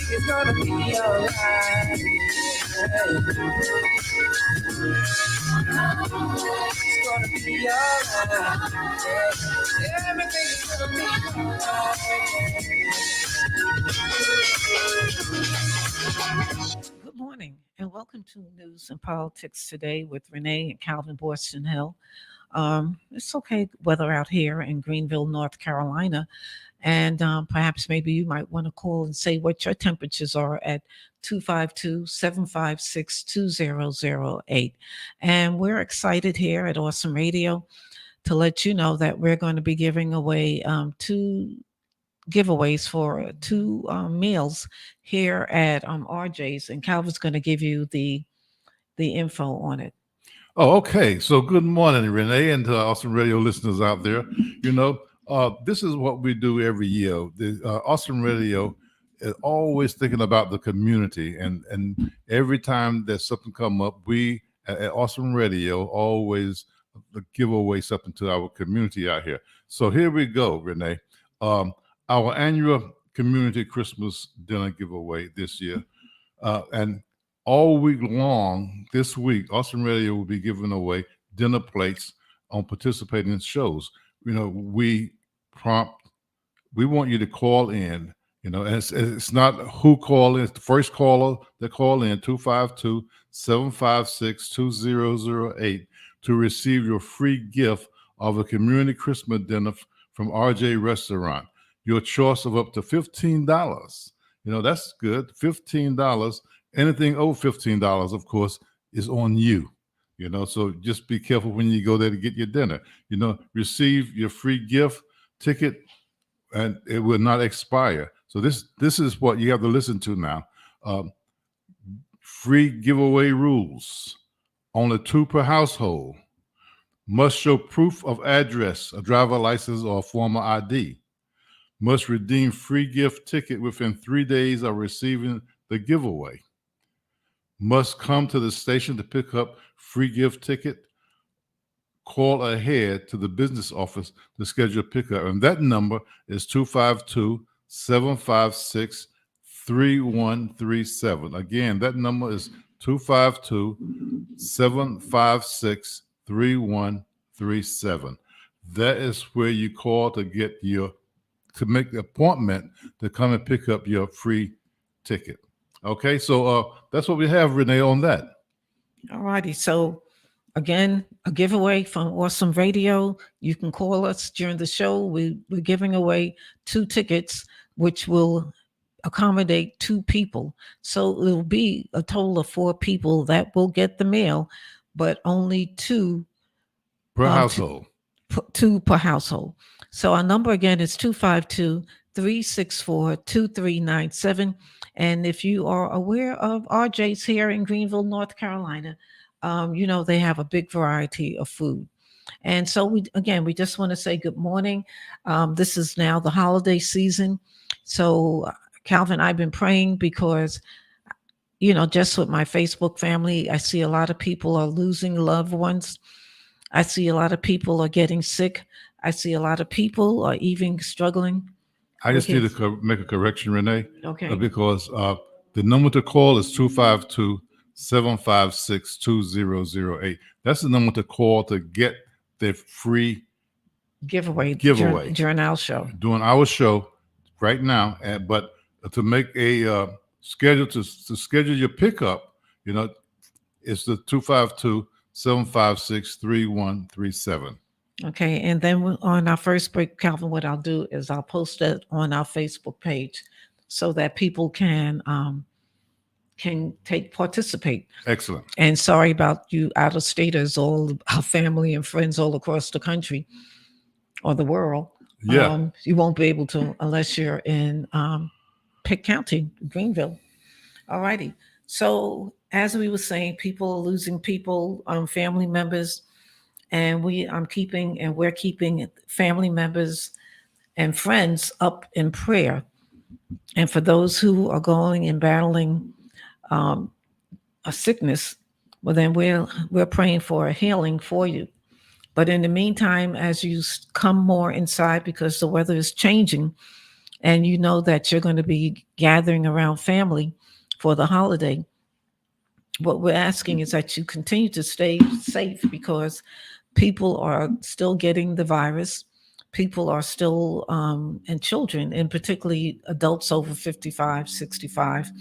It's gonna be alright. It's gonna be alright. Everything is gonna be alright. Good morning and welcome to News and Politics Today with Renee and Calvin Borston Hill. It's okay weather out here in Greenville, North Carolina. And perhaps maybe you might want to call and say what your temperatures are at 252-756-2008. And we're excited here at Awesome Radio to let you know that we're going to be giving away two giveaways for two meals here at RJ's. And Calvin's going to give you the info on it. Oh, okay. So good morning, Renee, and to Awesome Radio listeners out there. This is what we do every year. The Awesome Radio is always thinking about the community, and every time there's something come up, we at Awesome Radio always give away something to our community out here. So here we go, Renee. Our annual community Christmas dinner giveaway this year, and all week long this week, Awesome Radio will be giving away dinner plates on participating shows. We want you to call in, and it's not who call in, it's the first caller that call in 252-756-2008 to receive your free gift of a community Christmas dinner from RJ Restaurant. Your choice of up to $15. That's good. $15. Anything over $15, of course, is on you. So just be careful when you go there to get your dinner. Receive your free gift ticket, and it will not expire. So this is what you have to listen to now. Free giveaway rules: only 2 per household. Must show proof of address, a driver license or a former ID. Must redeem free gift ticket within 3 days of receiving the giveaway. Must come to the station to pick up free gift ticket. Call ahead to the business office to schedule pickup. And that number is 252-756-3137. Again, that number is 252-756-3137. That is where you call to make the appointment to come and pick up your free ticket. Okay, so that's what we have, Renee, on that. All righty. So, again, a giveaway from Awesome Radio. You can call us during the show. We're giving away 2 tickets, which will accommodate 2 people. So, it'll be a total of 4 people that will get the meal, but only 2 per household. 2 per household. So, our number again is 252-364-2397. And if you are aware of RJ's here in Greenville, North Carolina, they have a big variety of food. And so we just want to say good morning. This is now the holiday season. So Calvin, I've been praying because, just with my Facebook family, I see a lot of people are losing loved ones. I see a lot of people are getting sick. I see a lot of people are even struggling. I just need to make a correction, Renee. Okay. Because the number to call is 252-756-2008. That's the number to call to get the free giveaway during our show. During our show right now. But to make a schedule to schedule your pickup, it's the 252-756-3137. Okay, and then on our first break, Calvin, what I'll do is I'll post it on our Facebook page so that people can participate. Excellent. And sorry about you out of staters, all our family and friends all across the country or the world. Yeah. You won't be able to unless you're in Pitt County, Greenville. All righty. So as we were saying, people are losing people, family members. And we're keeping family members and friends up in prayer. And for those who are going and battling a sickness, well, then we're praying for a healing for you. But in the meantime, as you come more inside, because the weather is changing, and you know that you're going to be gathering around family for the holiday, what we're asking is that you continue to stay safe, because people are still getting the virus. People are still, and children, and particularly adults over 55, 65,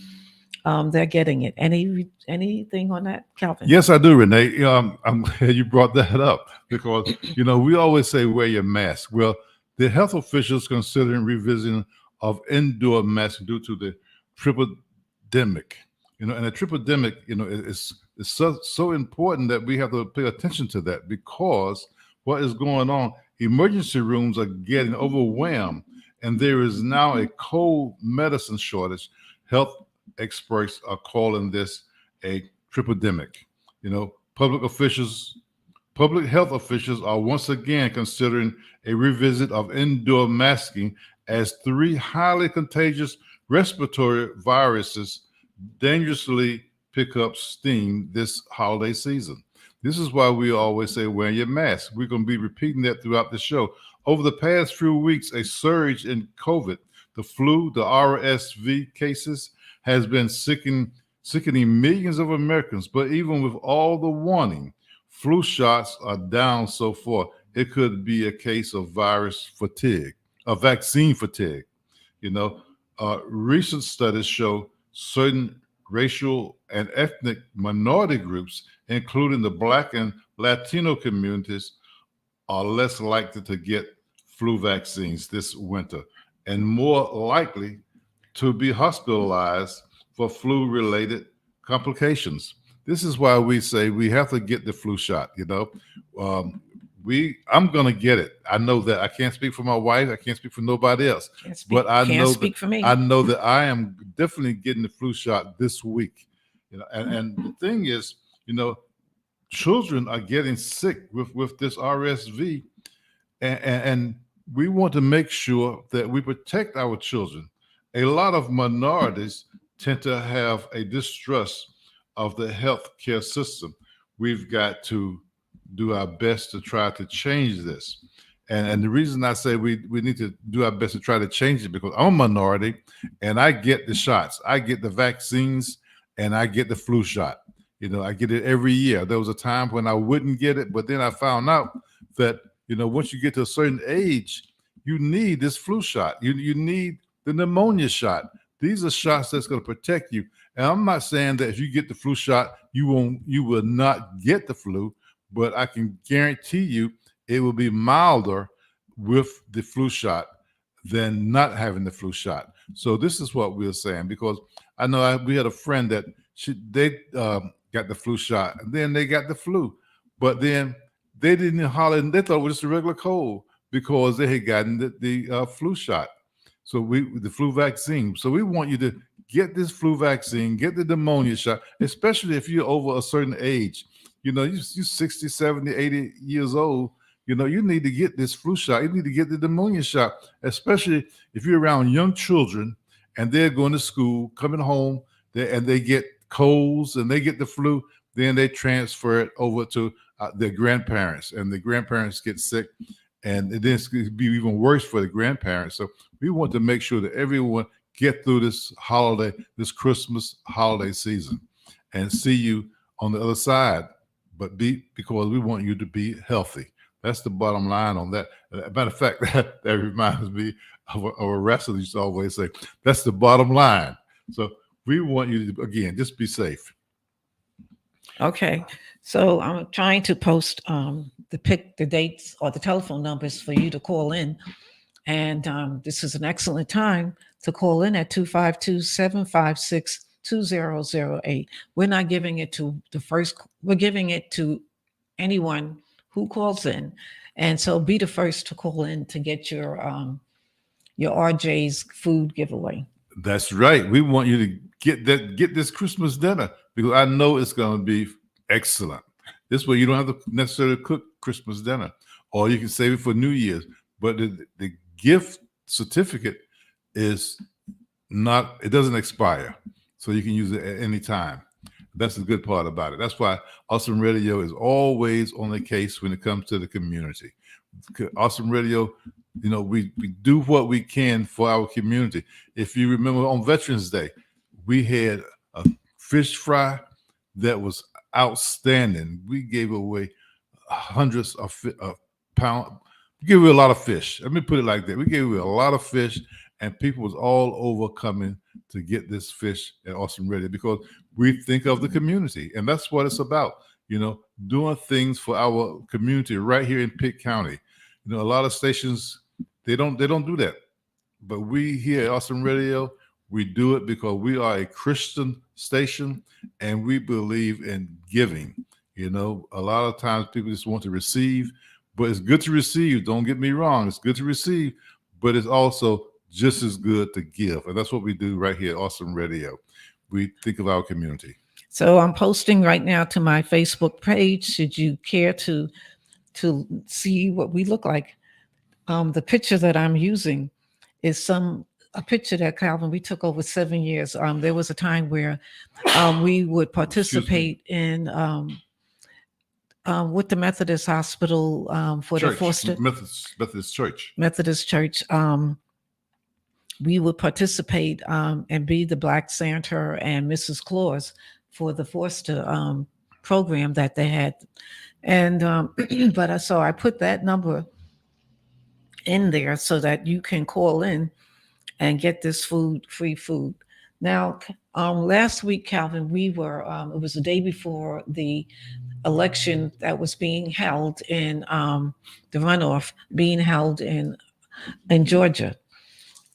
they're getting it. Anything on that, Calvin? Yes, I do, Renee. I'm glad you brought that up because we always say wear your mask. Well, the health officials considering revisiting of indoor masks due to the triple demic. And the triple demic, is so important that we have to pay attention to that, because what is going on? Emergency rooms are getting overwhelmed, and there is now a cold medicine shortage. Health experts are calling this a tripledemic. Public officials, public health officials are once again considering a revisit of indoor masking as three highly contagious respiratory viruses dangerously pick up steam this holiday season. This is why we always say wear your mask. We're going to be repeating that throughout the show. Over the past few weeks, a surge in COVID, the flu, the RSV cases has been sickening millions of Americans. But even with all the warning, flu shots are down so far. It could be a case of virus fatigue, a vaccine fatigue. Recent studies show certain racial and ethnic minority groups, including the Black and Latino communities, are less likely to get flu vaccines this winter and more likely to be hospitalized for flu-related complications. This is why we say we have to get the flu shot. I'm going to get it. I know that. I can't speak for my wife. I can't speak for nobody else. But I know that I am definitely getting the flu shot this week. And the thing is, children are getting sick with this RSV, and we want to make sure that we protect our children. A lot of minorities tend to have a distrust of the healthcare system. We've got to do our best to try to change this. And the reason I say we need to do our best to try to change it, because I'm a minority and I get the shots. I get the vaccines and I get the flu shot. I get it every year. There was a time when I wouldn't get it, but then I found out that, once you get to a certain age, you need this flu shot. You need the pneumonia shot. These are shots that's going to protect you. And I'm not saying that if you get the flu shot, you will not get the flu, but I can guarantee you it will be milder with the flu shot than not having the flu shot. So this is what we're saying, because I know we had a friend that they got the flu shot, and then they got the flu, but then they didn't holler, and they thought it was just a regular cold because they had gotten the flu shot. So the flu vaccine. So we want you to get this flu vaccine, get the pneumonia shot, especially if you're over a certain age. You're 60, 70, 80 years old. You need to get this flu shot. You need to get the pneumonia shot, especially if you're around young children and they're going to school, coming home, and they get colds and they get the flu. Then they transfer it over to their grandparents, and the grandparents get sick, and then it's going to be even worse for the grandparents. So we want to make sure that everyone get through this Christmas holiday season, and see you on the other side. But because we want you to be healthy. That's the bottom line on that. Matter of fact, that reminds me of a wrestler used to always say, that's the bottom line. So we want you to, again, just be safe. Okay. So I'm trying to post the dates or the telephone numbers for you to call in. And this is an excellent time to call in at 252-756-2008. We're not giving it to we're giving it to anyone who calls in. And so be the first to call in to get your RJ's food giveaway. That's right. We want you to get this Christmas dinner, because I know it's going to be excellent. This way you don't have to necessarily cook Christmas dinner, or you can save it for New Year's. But the gift certificate it doesn't expire. So you can use it at any time. That's the good part about it. That's why Awesome Radio is always on the case when it comes to the community. Awesome Radio We do what we can for our community. If you remember on Veterans Day, we had a fish fry that was outstanding. We gave away hundreds of pound. We gave away a lot of fish. Let me put it like that. We gave away a lot of fish, and people was all over coming to get this fish at Awesome Radio because we think of the community, and that's what it's about. Doing things for our community right here in Pitt County. A lot of stations they don't do that, but we here at Awesome Radio, we do it because we are a Christian station and we believe in giving. A lot of times people just want to receive, but it's good to receive. Don't get me wrong. It's good to receive, but it's also just as good to give. And that's what we do right here at Awesome Radio. We think of our community. So I'm posting right now to my Facebook page. Should you care to see what we look like? The picture that I'm using is a picture that Calvin we took over 7 years. There was a time where we would participate in with the Methodist Hospital for Church, the foster Methodist Church. Methodist Church. We would participate and be the Black Santa and Mrs. Claus for the foster program that they had. And so I put that number in there so that you can call in and get this free food. Now, last week, Calvin, we were, it was the day before the election that was being held in the runoff being held in Georgia.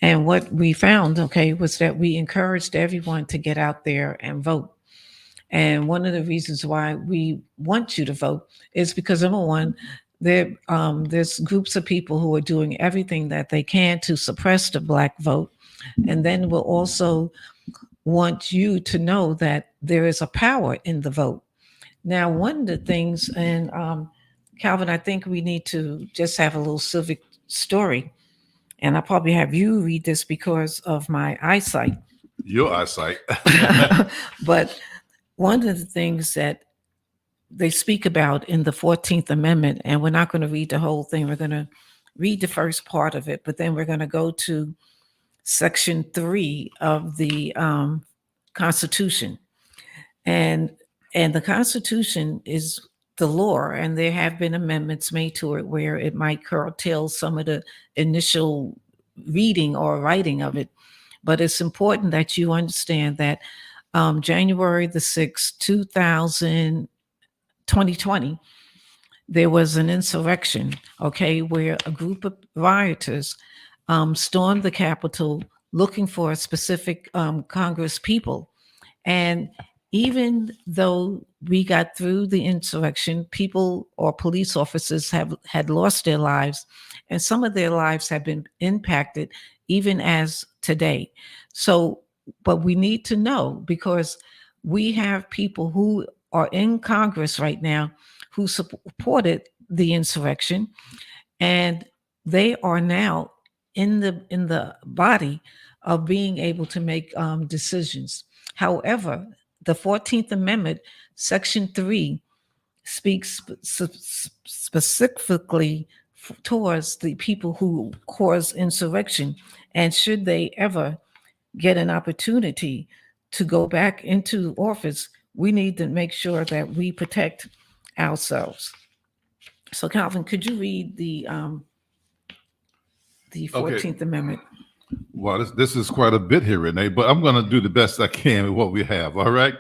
And what we found, okay, was that we encouraged everyone to get out there and vote. And one of the reasons why we want you to vote is because, number one, there's groups of people who are doing everything that they can to suppress the Black vote. And then we'll also want you to know that there is a power in the vote. Now, one of the things, and Calvin, I think we need to just have a little civic story. And I'll probably have you read this because of my eyesight. Your eyesight. But one of the things that they speak about in the 14th Amendment, and we're not going to read the whole thing, we're going to read the first part of it, but then we're going to go to Section 3 of the Constitution. And the Constitution is the law, and there have been amendments made to it where it might curtail some of the initial reading or writing of it. But it's important that you understand that January the 6th, 2020, there was an insurrection, okay, where a group of rioters stormed the Capitol looking for a specific Congress people. And even though we got through the insurrection, people or police officers had lost their lives, and some of their lives have been impacted even as today. So, but we need to know, because we have people who are in Congress right now who supported the insurrection, and they are now in the body of being able to make decisions. However, the 14th Amendment, Section 3, speaks specifically towards the people who cause insurrection. And should they ever get an opportunity to go back into office, we need to make sure that we protect ourselves. So, Calvin, could you read the 14th Amendment? Well, this is quite a bit here, Renee, but I'm going to do the best I can with what we have. All right.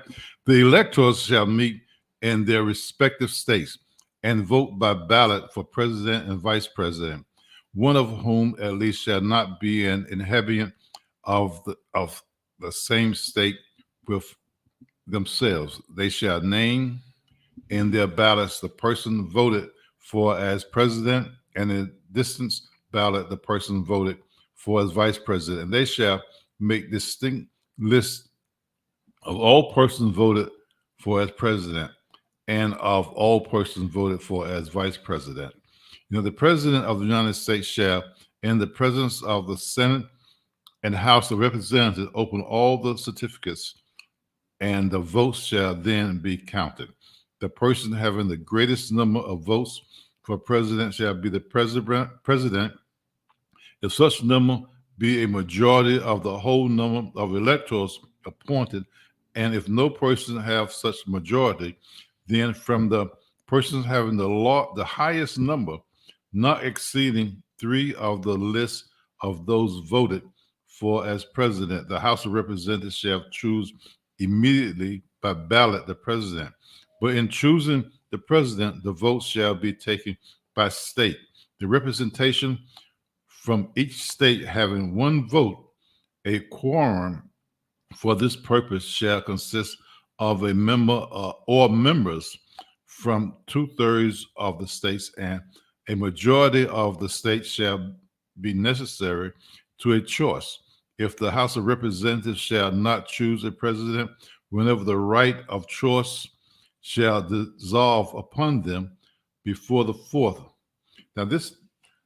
The electors shall meet in their respective states and vote by ballot for president and vice president, one of whom at least shall not be an inhabitant of the same state with themselves. They shall name in their ballots the person voted for as president, and in distance ballot the person voted for as vice president. And they shall make distinct lists of all persons voted for as president and of all persons voted for as vice president. The president of the United States shall, in the presence of the Senate and House of Representatives, open all the certificates, and the votes shall then be counted. The person having the greatest number of votes for president shall be the president, if such number be a majority of the whole number of electors appointed, and if no person have such majority, then from the persons having the highest number, not exceeding three of the list of those voted for as president, the House of Representatives shall choose immediately by ballot the president. But in choosing the president, the votes shall be taken by state. The representation from each state having one vote, a quorum for this purpose shall consist of a member or members from 2/3 of the states, and a majority of the states shall be necessary to a choice. If the House of Representatives shall not choose a president, whenever the right of choice shall dissolve upon them before the fourth. Now, this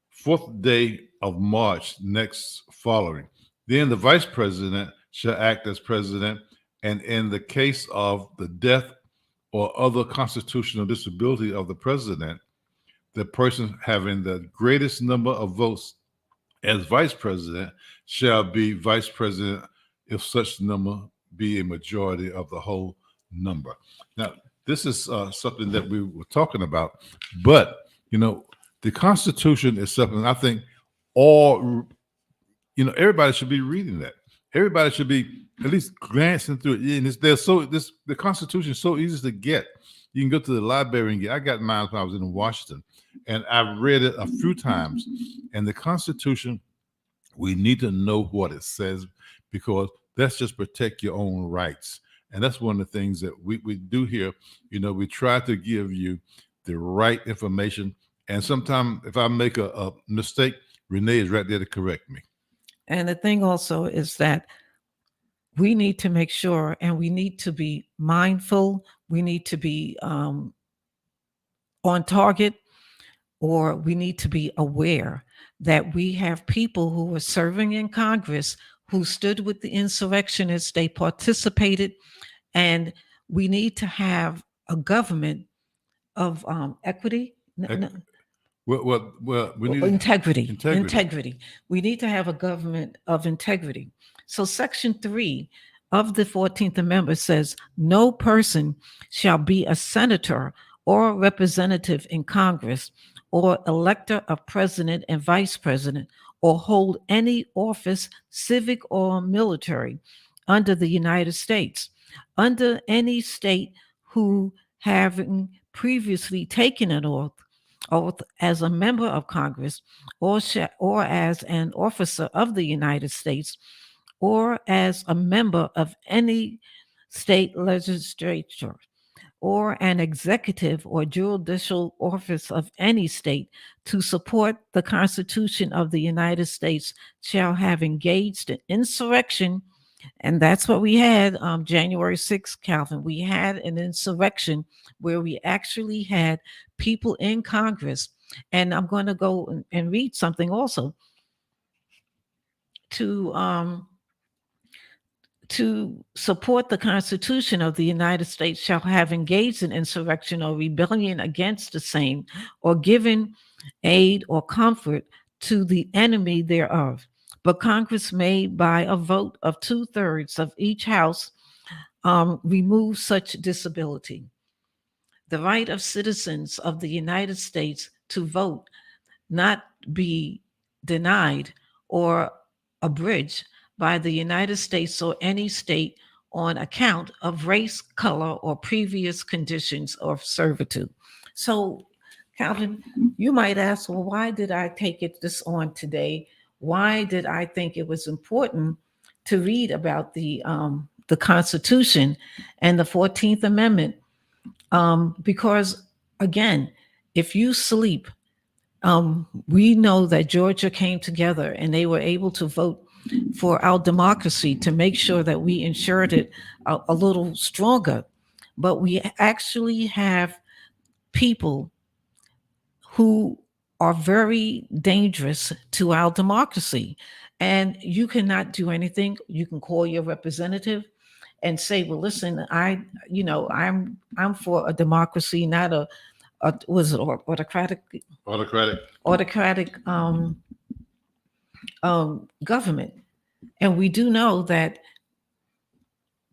fourth day of March next following. Then the vice president shall act as president, and in the case of the death or other constitutional disability of the president, the person having the greatest number of votes as vice president shall be vice president if such number be a majority of the whole number. Now, this is something that we were talking about, but the Constitution is something I think all everybody should be reading that. Everybody should be at least glancing through it. And the Constitution is so easy to get. You can go to the library and get. I got mine when I was in Washington, and I've read it a few times. And the Constitution, we need to know what it says, because that's just protect your own rights. And that's one of the things that we do here. We try to give you the right information. And sometimes if I make a mistake, Renee is right there to correct me. And the thing also is that we need to make sure, and we need to be mindful, we need to be on target, or we need to be aware that we have people who were serving in Congress who stood with the insurrectionists, they participated, and we need to have a government of equity. Well, we need integrity. We need to have a government of integrity. So Section 3 of the 14th Amendment says, no person shall be a senator or representative in Congress or elector of president and vice president or hold any office, civic or military, under the United States, under any state who, having previously taken an oath as a member of Congress or as an officer of the United States or as a member of any state legislature or an executive or judicial office of any state to support the Constitution of the United States shall have engaged in insurrection. And that's what we had January 6th, Calvin. We had an insurrection where we actually had people in Congress. And I'm going to go and read something also to support the Constitution of the United States shall have engaged in insurrection or rebellion against the same, or given aid or comfort to the enemy thereof. But Congress may, by a vote of 2/3 of each house, remove such disability. The right of citizens of the United States to vote not be denied or abridged by the United States or any state on account of race, color, or previous conditions of servitude. So, Calvin, you might ask, well, why did I take this on today? Why did I think it was important to read about the Constitution and the 14th Amendment? Because, again, if you sleep, we know that Georgia came together and they were able to vote for our democracy to make sure that we ensured it a little stronger. But we actually have people who are very dangerous to our democracy. And you cannot do anything. You can call your representative and say, well, listen, I'm for a democracy, not a was it autocratic government. And we do know that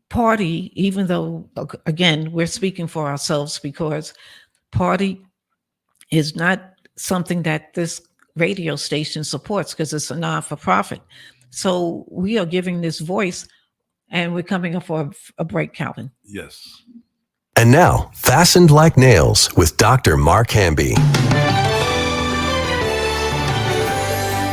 party, even though, again, we're speaking for ourselves, because party is not something that this radio station supports, because it's a non-for-profit. So we are giving this voice, and we're coming up for a break, Calvin. Yes. And now, Fastened Like Nails with Dr. Mark Hamby.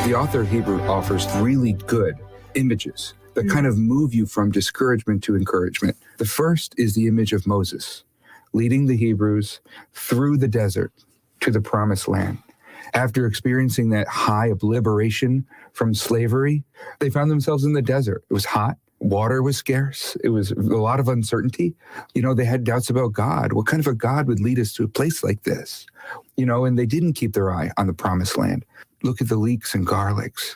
The author of Hebrew offers really good images that kind of move you from discouragement to encouragement. The first is the image of Moses leading the Hebrews through the desert to the promised land. After experiencing that high of liberation from slavery, they found themselves in the desert. It was hot. Water was scarce. It was a lot of uncertainty. They had doubts about God. What kind of a God would lead us to a place like this? And they didn't keep their eye on the promised land. Look at the leeks and garlics.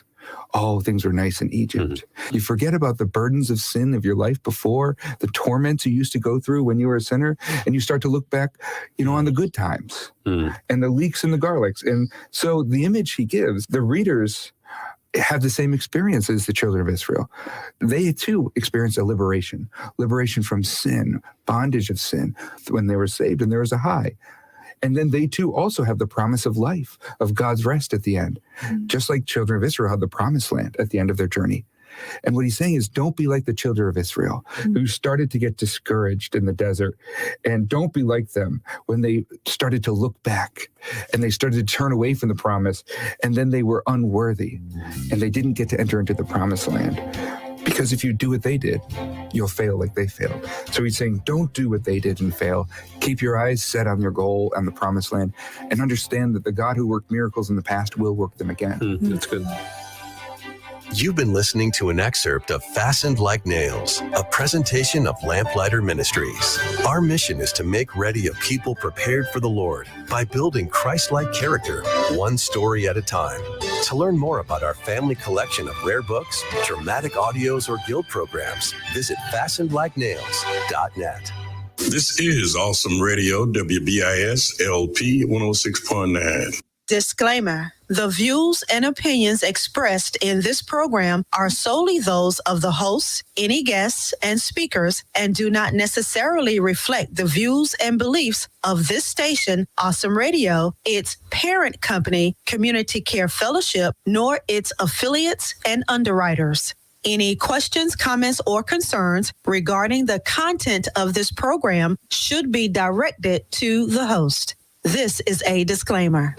Oh, things were nice in Egypt. You forget about the burdens of sin of your life before, the torments you used to go through when you were a sinner, and you start to look back, on the good times and the leeks and the garlics. And so the image he gives, the readers have the same experience as the children of Israel. They too experienced a liberation from sin, bondage of sin when they were saved, and there was a high. And then they too also have the promise of life, of God's rest at the end, just like children of Israel had the promised land at the end of their journey. And what he's saying is, don't be like the children of Israel who started to get discouraged in the desert. And don't be like them when they started to look back and they started to turn away from the promise. And then they were unworthy and they didn't get to enter into the promised land. Because if you do what they did, you'll fail like they failed. So he's saying, don't do what they did and fail. Keep your eyes set on your goal, on the promised land, and understand that the God who worked miracles in the past will work them again. That's good. You've been listening to an excerpt of Fastened Like Nails, a presentation of Lamplighter Ministries. Our mission is to make ready a people prepared for the Lord by building Christ-like character, one story at a time. To learn more about our family collection of rare books, dramatic audios, or guild programs, visit fastenedlikenails.net. This is Awesome Radio, WBIS LP 106.9. Disclaimer. The views and opinions expressed in this program are solely those of the hosts, any guests, and speakers, and do not necessarily reflect the views and beliefs of this station, Awesome Radio, its parent company, Community Care Fellowship, nor its affiliates and underwriters. Any questions, comments, or concerns regarding the content of this program should be directed to the host. This is a disclaimer.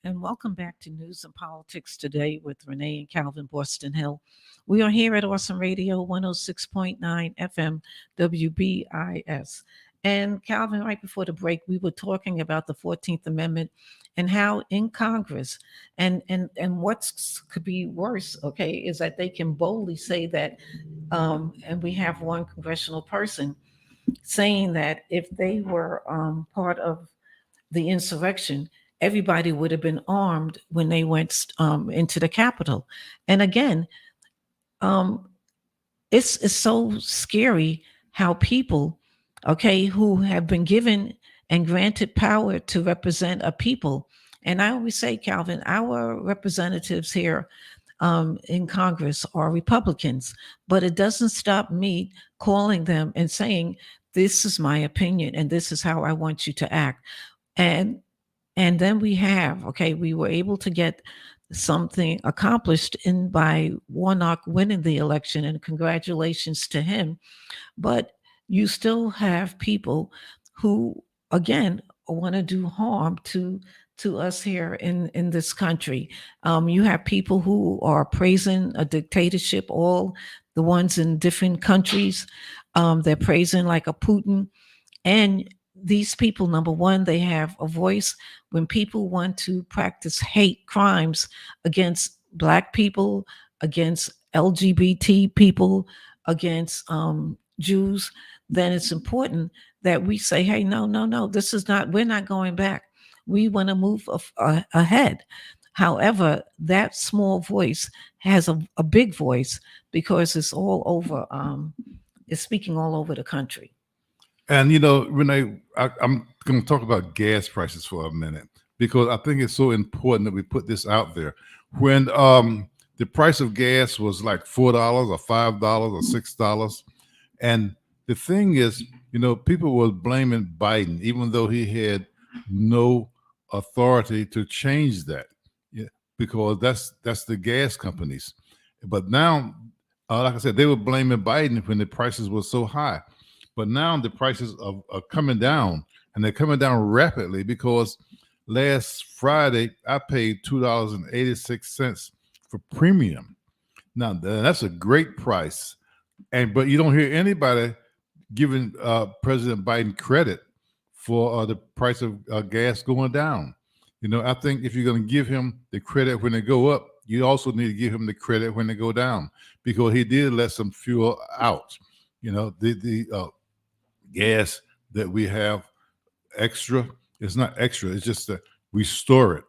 And welcome back to News and Politics Today with Renee and Calvin Boston Hill. We are here at Awesome Radio 106.9 FM WBIS. And Calvin, right before the break, we were talking about the 14th Amendment and how in Congress, and what could be worse, okay, is that they can boldly say that, and we have one congressional person saying that if they were part of the insurrection, everybody would have been armed when they went into the Capitol. And again, it's so scary how people, okay, who have been given and granted power to represent a people. And I always say, Calvin, our representatives here in Congress are Republicans, but it doesn't stop me calling them and saying, this is my opinion and this is how I want you to act. And then we were able to get something accomplished by Warnock winning the election, and congratulations to him. But you still have people who, again, want to do harm to us here in this country. You have people who are praising a dictatorship, all the ones in different countries. They're praising like a Putin. And these people, number one, they have a voice when people want to practice hate crimes against Black people, against LGBT people, against Jews, then it's important that we say, hey, no, no, no, this is not, we're not going back. We want to move ahead. However, that small voice has a big voice because it's all over, it's speaking all over the country. And, Renee, I'm going to talk about gas prices for a minute because I think it's so important that we put this out there. When the price of gas was like $4 or $5 or $6, and the thing is, people were blaming Biden, even though he had no authority to change that, because that's the gas companies. But now, like I said, they were blaming Biden when the prices were so high. But now the prices are coming down, and they're coming down rapidly because last Friday I paid $2.86 for premium. Now that's a great price, but you don't hear anybody giving President Biden credit for the price of gas going down. I think if you're going to give him the credit when they go up, you also need to give him the credit when they go down, because he did let some fuel out. The gas that we have extra, it's not extra, it's just that we store it,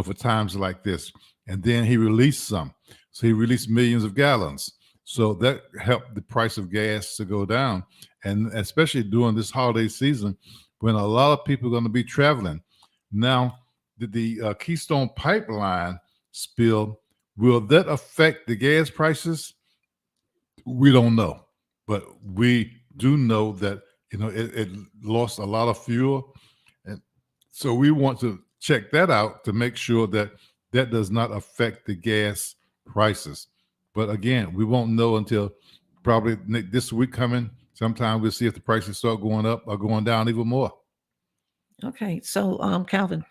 for times like this. And then he released some. So he released millions of gallons. So that helped the price of gas to go down. And especially during this holiday season, when a lot of people are going to be traveling. Now, the Keystone Pipeline spill, will that affect the gas prices? We don't know. But we do know that, it lost a lot of fuel. And so we want to check that out to make sure that that does not affect the gas prices. But again, we won't know until probably this week coming. Sometime we'll see if the prices start going up or going down even more. Okay, so Calvin,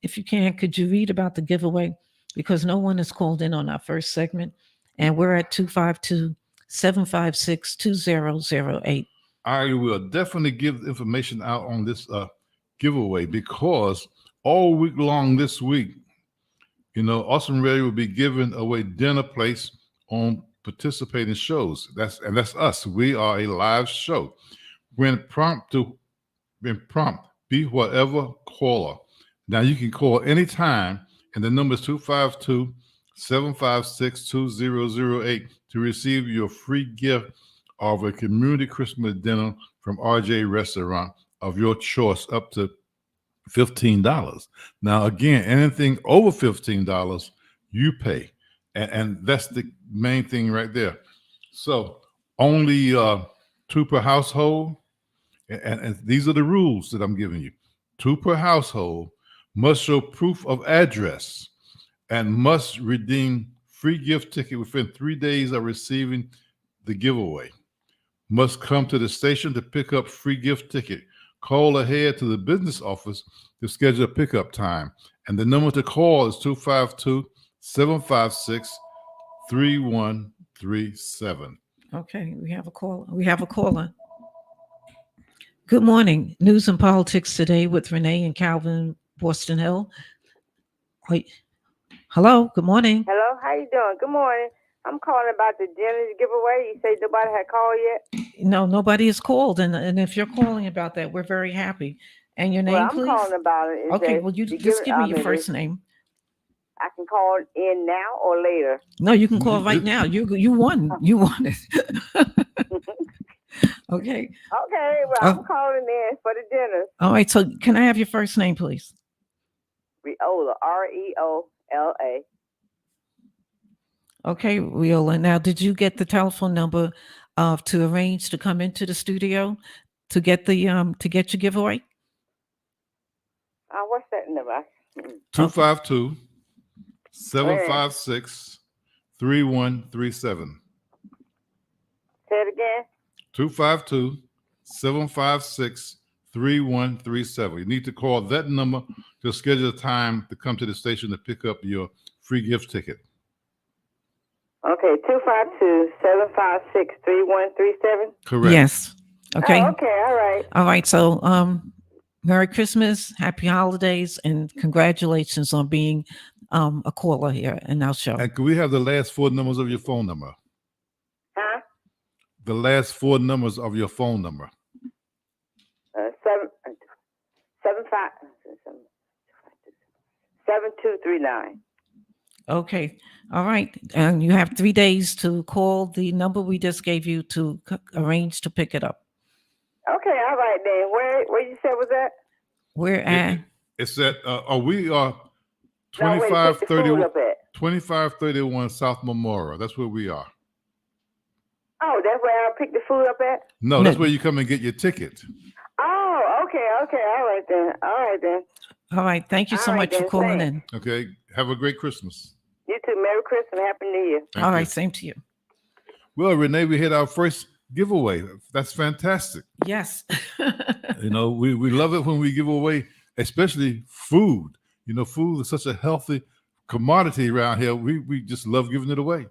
if you can, could you read about the giveaway? Because no one has called in on our first segment, and we're at 252-756-2008. I will definitely give information out on this giveaway, because all week long this week, Awesome Radio will be giving away dinner plates on participating shows. That's us. We are a live show. When prompt, be whatever caller. Now you can call anytime, and the number is 252-756-2008 to receive your free gift of a community Christmas dinner from RJ Restaurant of your choice, up to $15. Now, again, anything over $15, you pay. And that's the main thing right there. So only 2 per household. And these are the rules that I'm giving you. 2 per household, must show proof of address, and must redeem free gift ticket within 3 days of receiving the giveaway. Must come to the station to pick up free gift ticket. Call ahead to the business office to schedule a pickup time. And the number to call is 252-756-3137. Okay, we have a caller. Good morning. News and Politics Today with Renee and Calvin Boston Hill. Wait. Hello, good morning. Hello, how you doing? Good morning. I'm calling about the dinner giveaway. You say nobody had called yet? No, nobody has called. And if you're calling about that, we're very happy. And your name, please? I'm calling about it. Okay, well, you just give me your first name. I can call in now or later. No, you can call right now. You won. You won it. Okay. Okay, well, I'm calling in for the dinner. All right, so can I have your first name, please? Reola, Reola. Okay, Reola. Now, did you get the telephone number to arrange to come into the studio to get the to get your giveaway? What's that number? 252-756-3137. Say it again. 252-756-3137. You need to call that number to schedule a time to come to the station to pick up your free gift ticket. Okay, 252-756-3137. Correct. Yes. Okay. Oh, okay, all right. All right. So Merry Christmas, Happy Holidays, and congratulations on being a caller here in our show. And can we have the last 4 numbers of your phone number? Huh? the last 4 numbers of your phone number. 7239. Okay. All right. And you have 3 days to call the number we just gave you to arrange to pick it up. Okay, all right then. Where you said was that? We're at It's at we are No, wait, pick the food 2531 up at. 2531 South Memorial. That's where we are. Oh, that's where I'll pick the food up at? No, that's where you come and get your ticket. Oh, okay, all right then. all right. Thank you so All right, much for then, calling thanks. in. Okay. Have a great Christmas. You too. Merry Christmas. Happy New Year. Thank All you. right. Same to you. Well, Renee, we hit our first giveaway. That's fantastic. Yes. You know, we love it when we give away, especially food. You know, food is such a healthy commodity around here. We just love giving it away.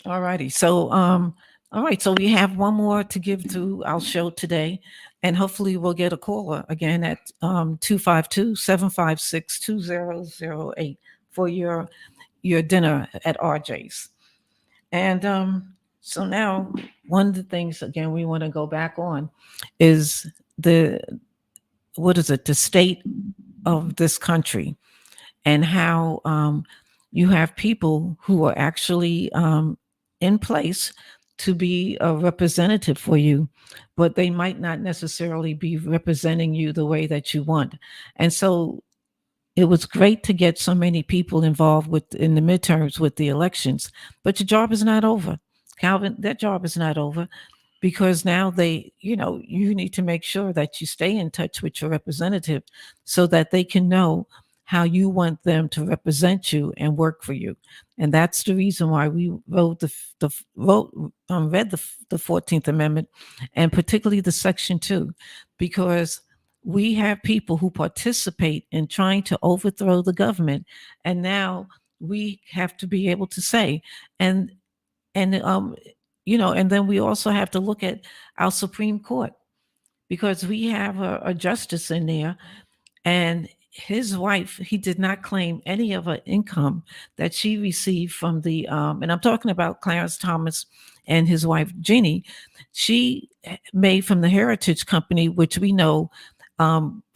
All righty. So, all right. So we have one more to give to our show today, and hopefully we'll get a caller again at 252-756-2008 for your dinner at RJ's. And so now one of the things again we want to go back on is the state of this country and how you have people who are actually in place to be a representative for you, but they might not necessarily be representing you the way that you want. And so it was great to get so many people involved in the midterms with the elections, but your job is not over. Calvin, that job is not over, because now you need to make sure that you stay in touch with your representative so that they can know how you want them to represent you and work for you. And that's the reason why we read the 14th Amendment, and particularly the Section 2, because we have people who participate in trying to overthrow the government, and now we have to be able to say, and then we also have to look at our Supreme Court, because we have a justice in there, and his wife, he did not claim any of her income that she received from the and I'm talking about Clarence Thomas and his wife Jeannie. She made from the Heritage Company, which we know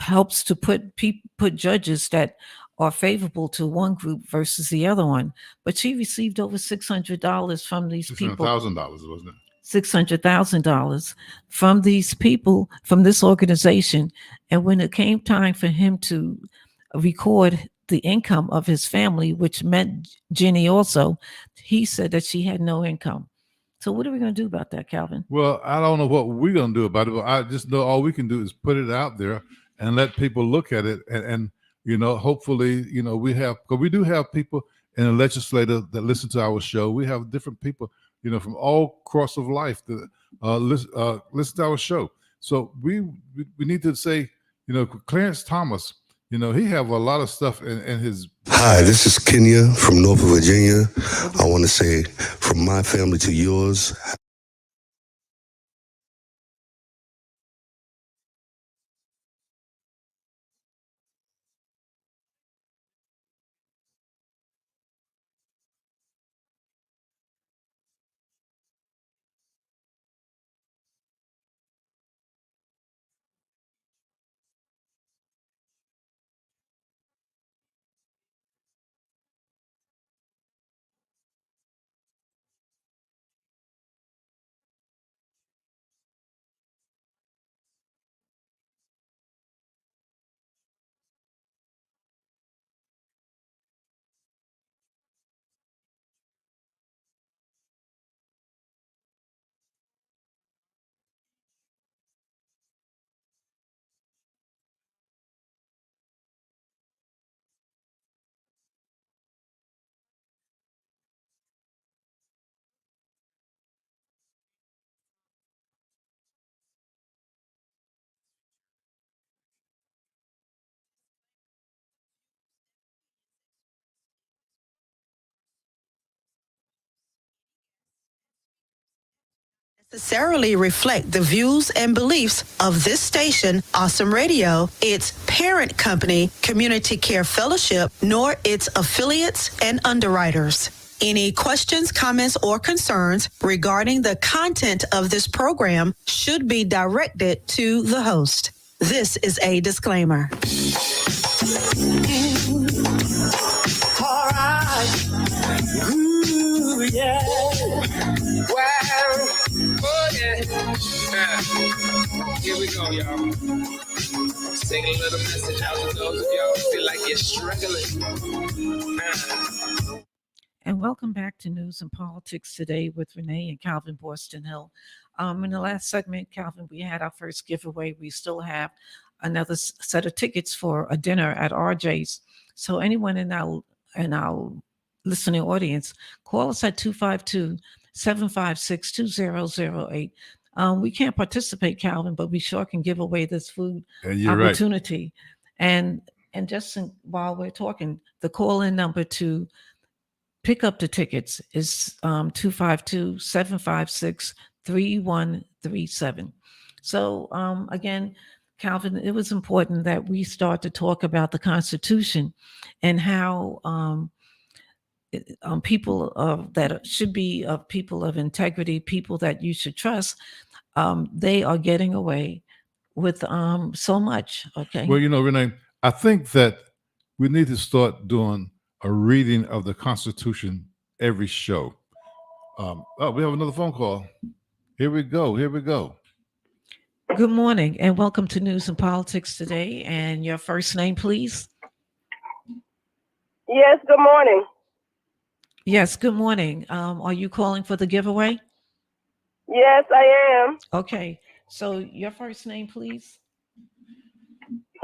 helps to put judges that are favorable to one group versus the other one. But she received over $600 from these people. $600,000, wasn't it? $600,000 from these people, from this organization. And when it came time for him to record the income of his family, which meant Jenny also, he said that she had no income. So what are we going to do about that, Calvin? Well, I don't know what we're going to do about it, but I just know all we can do is put it out there and let people look at it. And hopefully, because we do have people in the legislature that listen to our show. We have different people, from all across of life that listen to our show. So we need to say, Clarence Thomas, he have a lot of stuff in his. Hi, this is Kenya from Norfolk, Virginia. I want to say from my family to yours. Necessarily reflect the views and beliefs of this station, Awesome Radio, its parent company, Community Care Fellowship, nor its affiliates and underwriters. Any questions, comments, or concerns regarding the content of this program should be directed to the host. This is a disclaimer. All right. Ooh, yeah. Wow. Oh, yeah. Here we go, y'all. Sing a little message out to those of y'all who feel like you're struggling. And welcome back to News and Politics Today with Renee and Calvin Borston Hill. In the last segment, Calvin, we had our first giveaway. We still have another set of tickets for a dinner at RJ's. So anyone in our listening audience, call us at 252-756-2008. We can't participate, Calvin, but we sure can give away this food opportunity. Right. And just while we're talking, the call-in number to pick up the tickets is 252-756-3137. So again, Calvin, it was important that we start to talk about the Constitution and how people that should be people of integrity, people that you should trust, they are getting away with so much. Okay. Well, Renee, I think that we need to start doing a reading of the Constitution every show. We have another phone call. Here we go. Good morning and welcome to News and Politics Today. And your first name, please. Yes, good morning. Yes, good morning. Are you calling for the giveaway? Yes, I am. Okay. So your first name, please.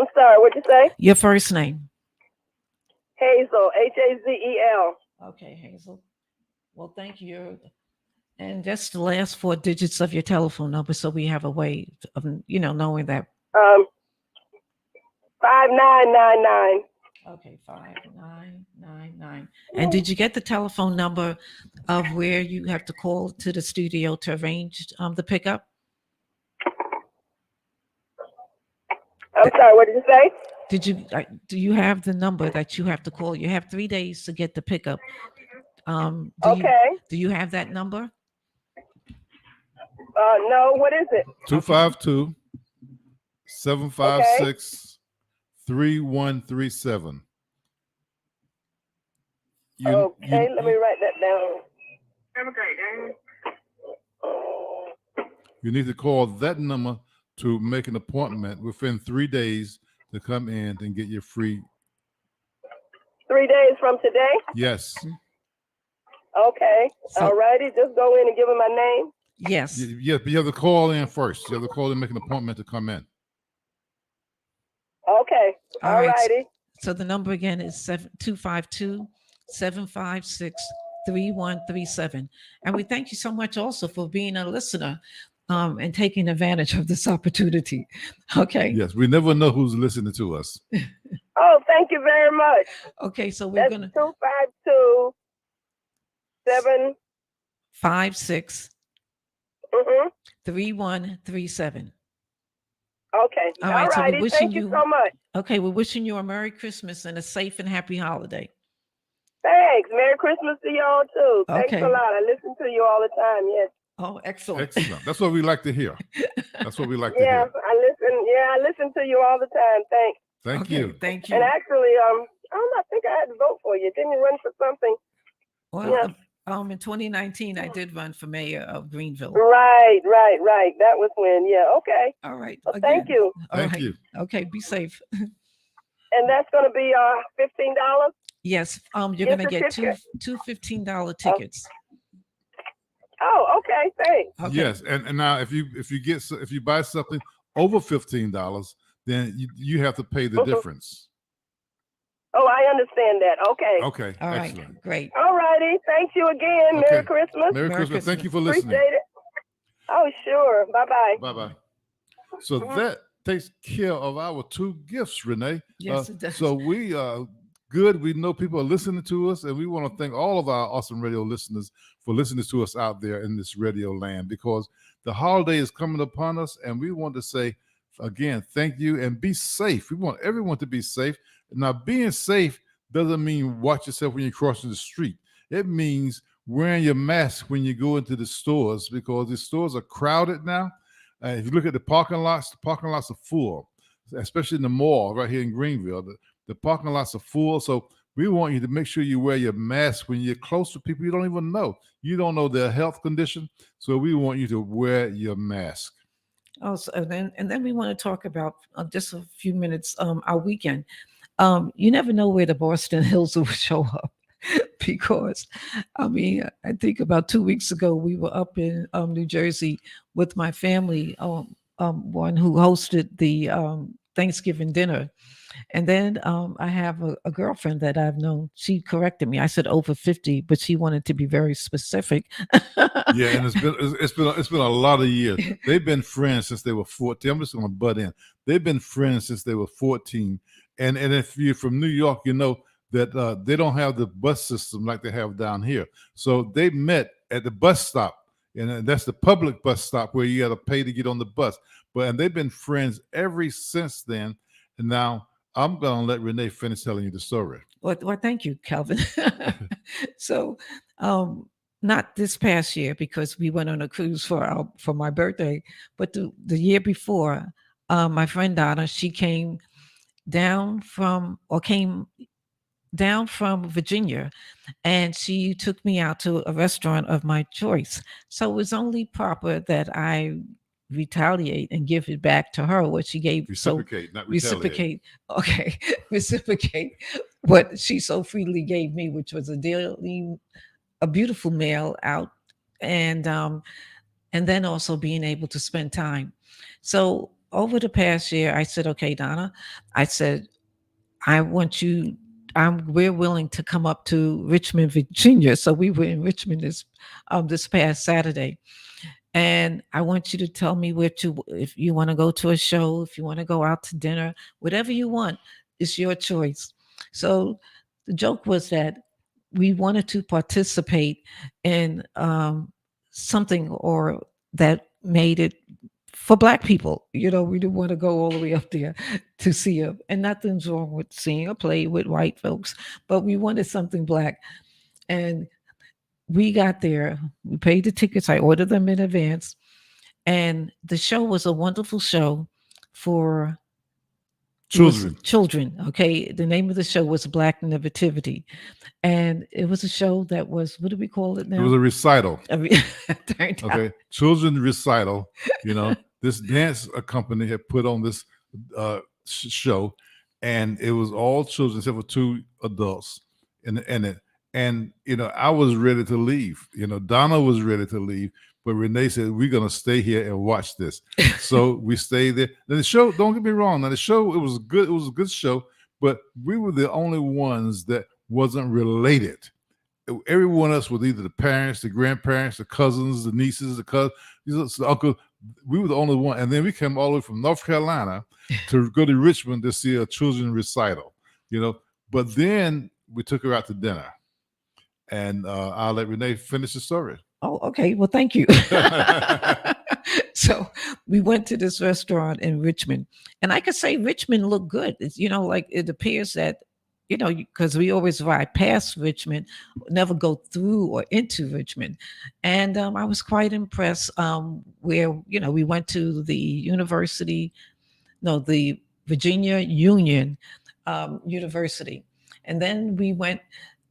I'm sorry, what'd you say? Your first name. Hazel, Hazel. Okay, Hazel. Well, thank you. And just the last 4 digits of your telephone number, so we have a way of, knowing that. 5999. Okay, 5999. And did you get the telephone number of where you have to call to the studio to arrange the pickup? I'm sorry, what did you say? Do you have the number that you have to call? You have 3 days to get the pickup. Do you have that number? No, what is it? 252-756-3137. Okay, let me write that down. Have a great day. You need to call that number to make an appointment within 3 days to come in and get your free. 3 days from today? Yes. Okay. All righty. Just go in and give him my name. Yes. Yeah, but you have to call in first. You have to call in and make an appointment to come in. Okay. All righty. So the number again is 252-756-3137. And we thank you so much also for being a listener and taking advantage of this opportunity. Okay. Yes, we never know who's listening to us. Oh, thank you very much. Okay, so we're going to 252-756. 3137. Okay. All right. So we're wishing Thank you so much. Okay, we're wishing you a Merry Christmas and a safe and happy holiday. Thanks. Merry Christmas to y'all too. Okay. Thanks a lot. I listen to you all the time. Yes. Oh, excellent. That's what we like to hear. That's what we like to hear. I listen to you all the time. Thanks. Thank you. Thank you. And actually, I don't know, I think I had to vote for you. Didn't you run for something? Well, in 2019, I did run for mayor of Greenville. Right. That was when. Yeah. Okay. All right. Well, thank you. Thank you. Okay. Be safe. And that's going to be $15. Yes. You're going to get two $15 tickets. Oh, okay. Thanks. Okay. Yes, and now if you buy something over $15, then you have to pay the difference. Oh, I understand that. Okay. Okay. All right. Excellent. Great. All righty. Thank you again. Okay. Merry Christmas. Merry Christmas. Thank you for listening. Appreciate it. Oh, sure. Bye-bye. Bye-bye. So that takes care of our 2 gifts, Renee. Yes, it does. So we good. We know people are listening to us, and we want to thank all of our awesome radio listeners for listening to us out there in this radio land, because the holiday is coming upon us, and we want to say again, thank you, and be safe. We want everyone to be safe. Now, being safe doesn't mean watch yourself when you're crossing the street. It means wearing your mask when you go into the stores, because the stores are crowded now. If you look at the parking lots are full, especially in the mall right here in Greenville. The parking lots are full. So we want you to make sure you wear your mask when you're close to people you don't even know. You don't know their health condition. So we want you to wear your mask. Also, and then we want to talk about just a few minutes our weekend. You never know where the Boston Hills will show up. Because I mean, I think about 2 weeks ago we were up in New Jersey with my family, one who hosted the Thanksgiving dinner. And then I have a girlfriend that I've known. She corrected me. I said over 50, but she wanted to be very specific. Yeah, and it's been a lot of years. They've been friends since they were 14. I'm just going to butt in. They've been friends since they were 14. And if you're from New York, you know that they don't have the bus system like they have down here. So they met at the bus stop, and that's the public bus stop where you got to pay to get on the bus. And they've been friends ever since then. And now I'm going to let Renee finish telling you the story. Well, thank you, Calvin. So, not this past year because we went on a cruise for my birthday, but the year before, my friend Donna, she came down from Virginia, and she took me out to a restaurant of my choice. So it was only proper that I retaliate and give it back to her what she gave. Reciprocate, not retaliate. Okay, reciprocate what she so freely gave me, which was a beautiful meal out, and then also being able to spend time. So over the past year, I said, okay, Donna, I said, I want you. We're willing to come up to Richmond, Virginia. So we were in Richmond this past Saturday, and I want you to tell me if you want to go to a show, if you want to go out to dinner, whatever you want, it's your choice. So the joke was that we wanted to participate in something or that made it for Black people. We didn't want to go all the way up there to see it. And nothing's wrong with seeing a play with white folks, but we wanted something Black. And we got there, we paid the tickets, I ordered them in advance. And the show was a wonderful show for children. Okay. The name of the show was Black Nativity. And it was a show that was, what do we call it now? It was a recital. Okay. Children's recital. This dance company had put on this show, and it was all children except for 2 adults in it. And I was ready to leave. Donna was ready to leave, but Renee said, we're going to stay here and watch this. So we stayed there. Now the show, don't get me wrong. Now the show, it was good. It was a good show, but we were the only ones that wasn't related. Everyone else was either the parents, the grandparents, the cousins, the nieces, the uncle. We were the only one. And then we came all the way from North Carolina to go to Richmond to see a children's recital, But then we took her out to dinner. And I'll let Renee finish the story. Oh, okay. Well, thank you. So we went to this restaurant in Richmond, and I could say Richmond looked good. It's, like it appears that, because we always ride past Richmond, never go through or into Richmond. And I was quite impressed where, we went to the the Virginia Union University. And then we went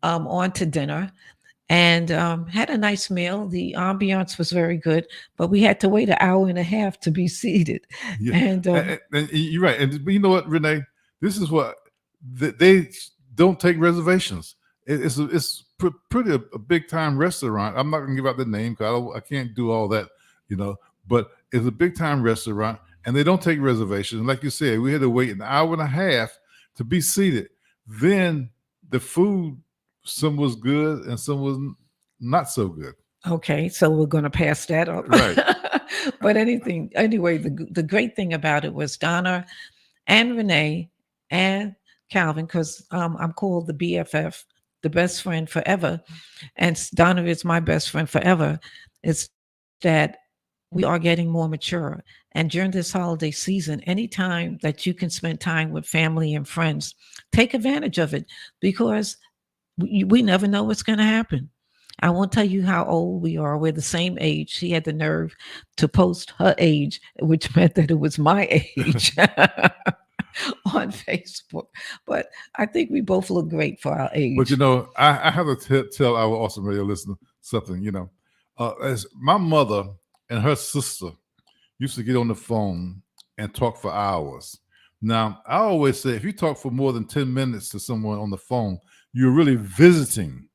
on to dinner and had a nice meal. The ambiance was very good, but we had to wait an hour and a half to be seated. Yeah. And you're right. And you know what, Renee? This is what they don't take reservations. It's pretty a big time restaurant. I'm not going to give out the name because I can't do all that, But it's a big time restaurant, and they don't take reservations. And like you said, we had to wait an hour and a half to be seated. Then the food, some was good and some was not so good. Okay, so we're going to pass that up. Right. But anyway, the great thing about it was Donna and Renee and Calvin, because I'm called the BFF, the best friend forever, and Donna is my best friend forever. It's that we are getting more mature. And during this holiday season, anytime that you can spend time with family and friends, take advantage of it, because we never know what's going to happen. I won't tell you how old we are. We're the same age. She had the nerve to post her age, which meant that it was my age on Facebook. But I think we both look great for our age. But I have to tell our awesome radio listener something. As my mother and her sister used to get on the phone and talk for hours. Now, I always say if you talk for more than 10 minutes to someone on the phone, you're really visiting.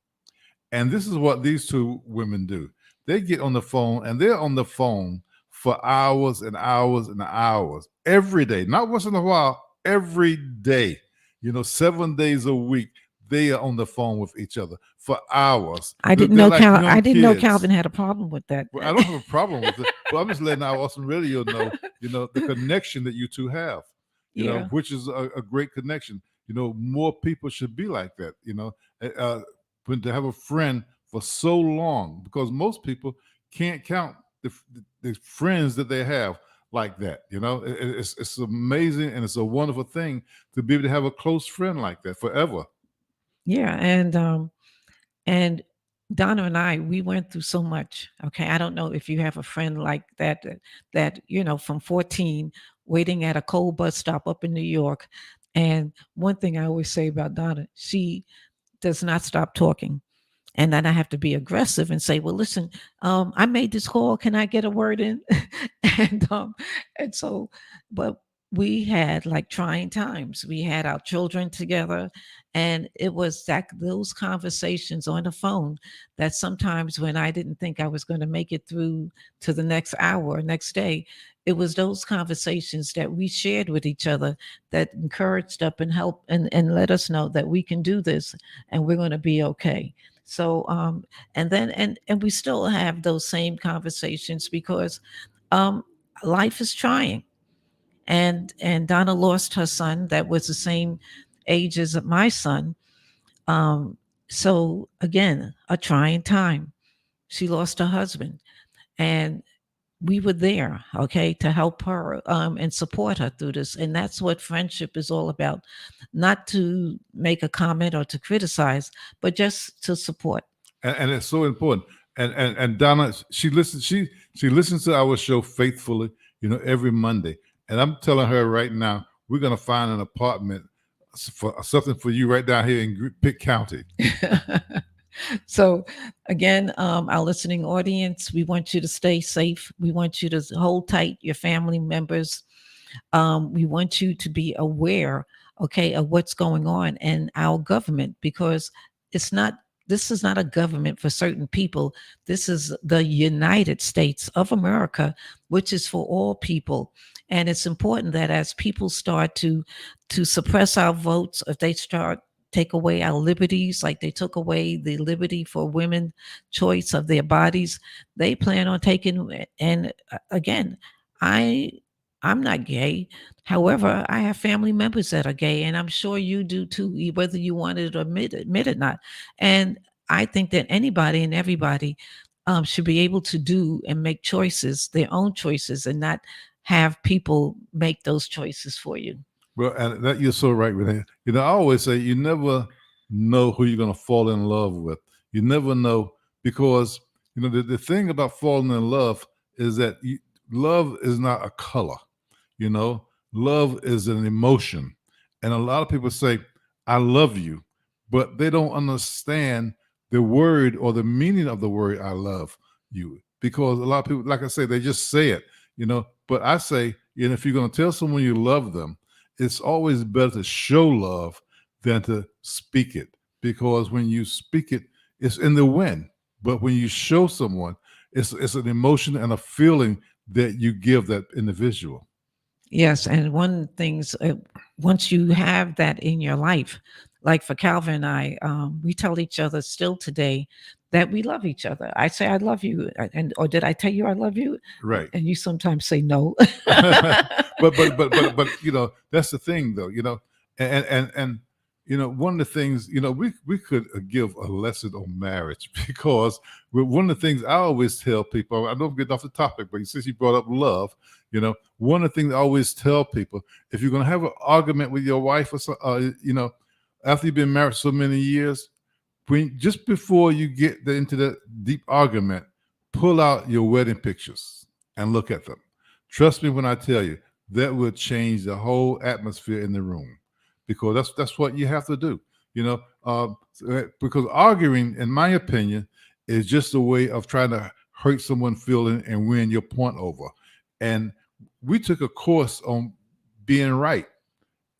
And this is what these two women do. They get on the phone and they're on the phone for hours and hours and hours every day, not once in a while, every day, 7 days a week. They are on the phone with each other for hours. I didn't know Calvin had a problem with that. Well, I don't have a problem with it. But I'm just letting our awesome radio know, the connection that you two have, which is a great connection. More people should be like that, but to have a friend for so long, because most people can't count the friends that they have like that. It's amazing, and it's a wonderful thing to be able to have a close friend like that forever. Yeah, and Donna and I, we went through so much. Okay, I don't know if you have a friend like that from 14 waiting at a cold bus stop up in New York. And one thing I always say about Donna, she does not stop talking. And then I have to be aggressive and say, well, listen, I made this call. Can I get a word in? and so, but we had like trying times. We had our children together, and it was those conversations on the phone that sometimes when I didn't think I was going to make it through to the next hour, next day, it was those conversations that we shared with each other that encouraged us and helped and let us know that we can do this and we're going to be okay. So and we still have those same conversations because life is trying. And Donna lost her son that was the same age as my son. So again, a trying time. She lost her husband, and we were there, okay, to help her and support her through this. And that's what friendship is all about. Not to make a comment or to criticize, but just to support. And it's so important. And Donna, she listens to our show faithfully, every Monday. And I'm telling her right now, we're gonna find an apartment for something for you right down here in Pitt County. So again, our listening audience, we want you to stay safe. We want you to hold tight your family members. We want you to be aware, okay, of what's going on in our government, because this is not a government for certain people. This is the United States of America, which is for all people. And it's important that as people start to suppress our votes, if they start take away our liberties, like they took away the liberty for women choice of their bodies, they plan on taking. And again, I'm not gay. However, I have family members that are gay, and I'm sure you do too, whether you want it or admit it or not. And I think that anybody and everybody should be able to do and make choices, their own choices, and not have people make those choices for you. Well, and that you're so right, Renee. I always say you never know who you're going to fall in love with. You never know, because the thing about falling in love is that love is not a color. Love is an emotion. And a lot of people say, I love you, but they don't understand the word or the meaning of the word I love you. Because a lot of people, like I say, they just say it, But I say, if you're going to tell someone you love them, it's always better to show love than to speak it. Because when you speak it, it's in the wind. But when you show someone, it's an emotion and a feeling that you give that individual. Yes, and one of the things, once you have that in your life, like for Calvin and I, we tell each other still today that we love each other. I say I love you, or did I tell you I love you? Right. And you sometimes say no. but that's the thing though, and one of the things, we could give a lesson on marriage, because one of the things I always tell people, I don't get off the topic, but since you brought up love, one of the things I always tell people, if you're going to have an argument with your wife or so, after you've been married so many years, just before you get into the deep argument, pull out your wedding pictures and look at them. Trust me when I tell you, that will change the whole atmosphere in the room, because that's what you have to do. Because arguing, in my opinion, is just a way of trying to hurt someone's feeling and win your point over. And we took a course on being right.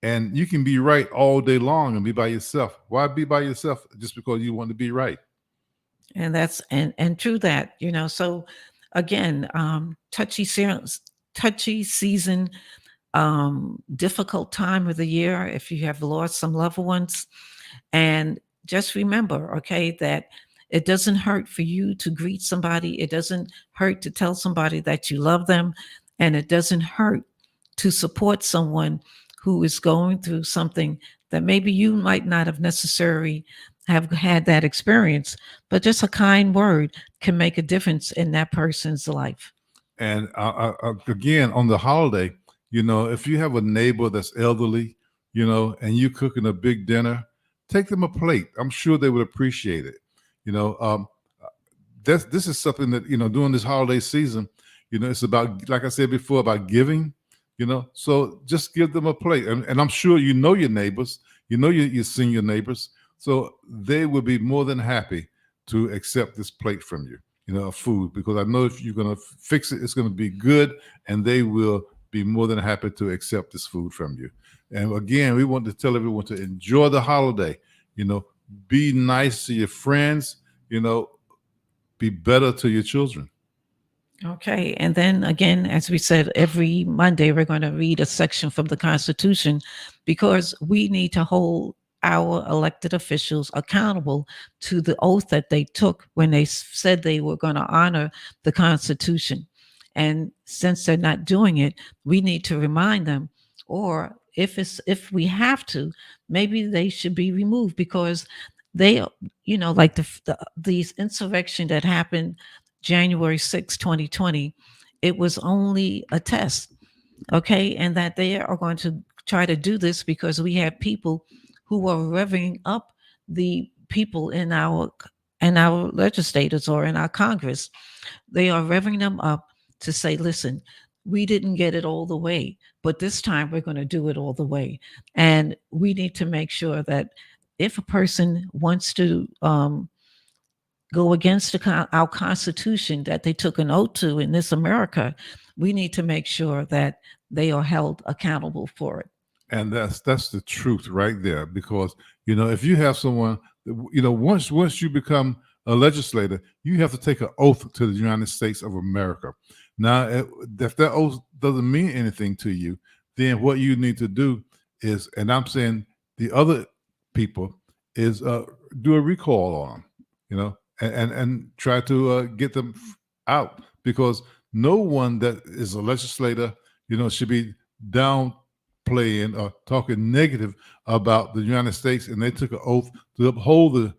And you can be right all day long and be by yourself. Why be by yourself just because you want to be right? And that's and true that, so again, touchy season, difficult time of the year if you have lost some loved ones. And just remember, okay, that it doesn't hurt for you to greet somebody. It doesn't hurt to tell somebody that you love them. And it doesn't hurt to support someone who is going through something that maybe you might not have necessarily have had that experience, but just a kind word can make a difference in that person's life. And again, on the holiday, if you have a neighbor that's elderly, and you cooking a big dinner, take them a plate. I'm sure they would appreciate it. This is something that, during this holiday season, it's about, like I said before, about giving. So just give them a plate, and I'm sure your neighbors, your senior neighbors, so they will be more than happy to accept this plate from you, of food, because I know if you're going to fix it, it's going to be good, and they will be more than happy to accept this food from you. And again, we want to tell everyone to enjoy the holiday, be nice to your friends, be better to your children. Okay. And then again, as we said, every Monday, we're going to read a section from the Constitution, because we need to hold our elected officials accountable to the oath that they took when they said they were going to honor the Constitution. And since they're not doing it, we need to remind them, or if we have to, maybe they should be removed, because they, like these insurrection that happened January 6, 2020, it was only a test, okay? And that they are going to try to do this because we have people who are revving up the people in our legislators or in our Congress. They are revving them up to say, listen, we didn't get it all the way, but this time we're going to do it all the way. And we need to make sure that if a person wants to go against our Constitution that they took an oath to in this America, we need to make sure that they are held accountable for it. And that's the truth right there, because if you have someone, once you become a legislator, you have to take an oath to the United States of America. Now, if that oath doesn't mean anything to you, then what you need to do is, and I'm saying the other people, is do a recall on them, and try to get them out, because no one that is a legislator, should be downplaying or talking negative about the United States, and they took an oath to uphold the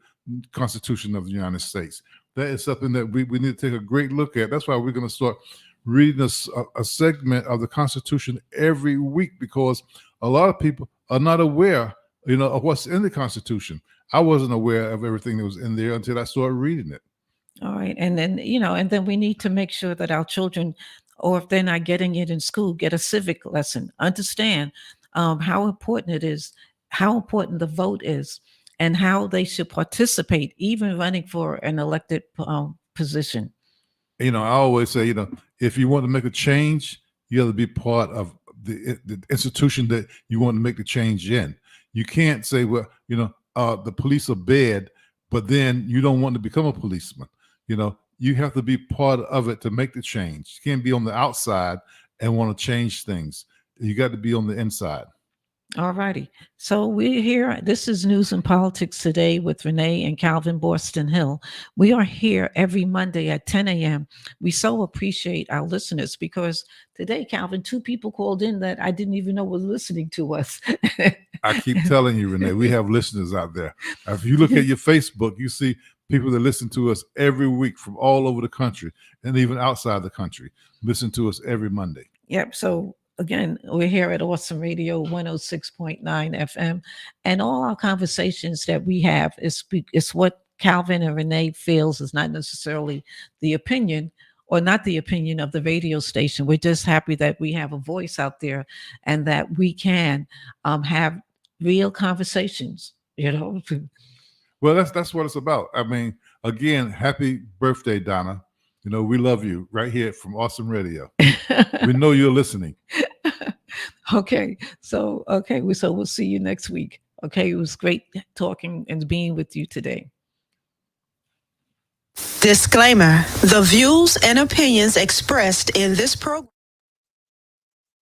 Constitution of the United States. That is something that we need to take a great look at. That's why we're going to start reading a segment of the Constitution every week, because a lot of people are not aware, of what's in the Constitution. I wasn't aware of everything that was in there until I started reading it. All right. And then, and then we need to make sure that our children, or if they're not getting it in school, get a civic lesson, understand how important it is, how important the vote is, and how they should participate, even running for an elected position. I always say, if you want to make a change, you have to be part of the institution that you want to make the change in. You can't say, well, the police are bad, but then you don't want to become a policeman. You have to be part of it to make the change. You can't be on the outside and want to change things. You got to be on the inside. All righty. So we're here. This is News and Politics Today with Renee and Calvin Boston Hill. We are here every Monday at 10 a.m. We so appreciate our listeners, because today, Calvin, 2 people called in that I didn't even know were listening to us. I keep telling you, Renee, we have listeners out there. If you look at your Facebook, you see people that listen to us every week from all over the country and even outside the country. Listen to us every Monday. Yep. So again, we're here at Awesome Radio 106.9 FM, and all our conversations that we have is what Calvin and Renee feels is not necessarily the opinion or not the opinion of the radio station. We're just happy that we have a voice out there and that we can have real conversations, you know. Well, that's what it's about. I mean, again, happy birthday, Donna. You know, we love you right here from Awesome Radio. We know you're listening. Okay. So we'll see you next week. Okay. It was great talking and being with you today. Disclaimer: the views and opinions expressed in this program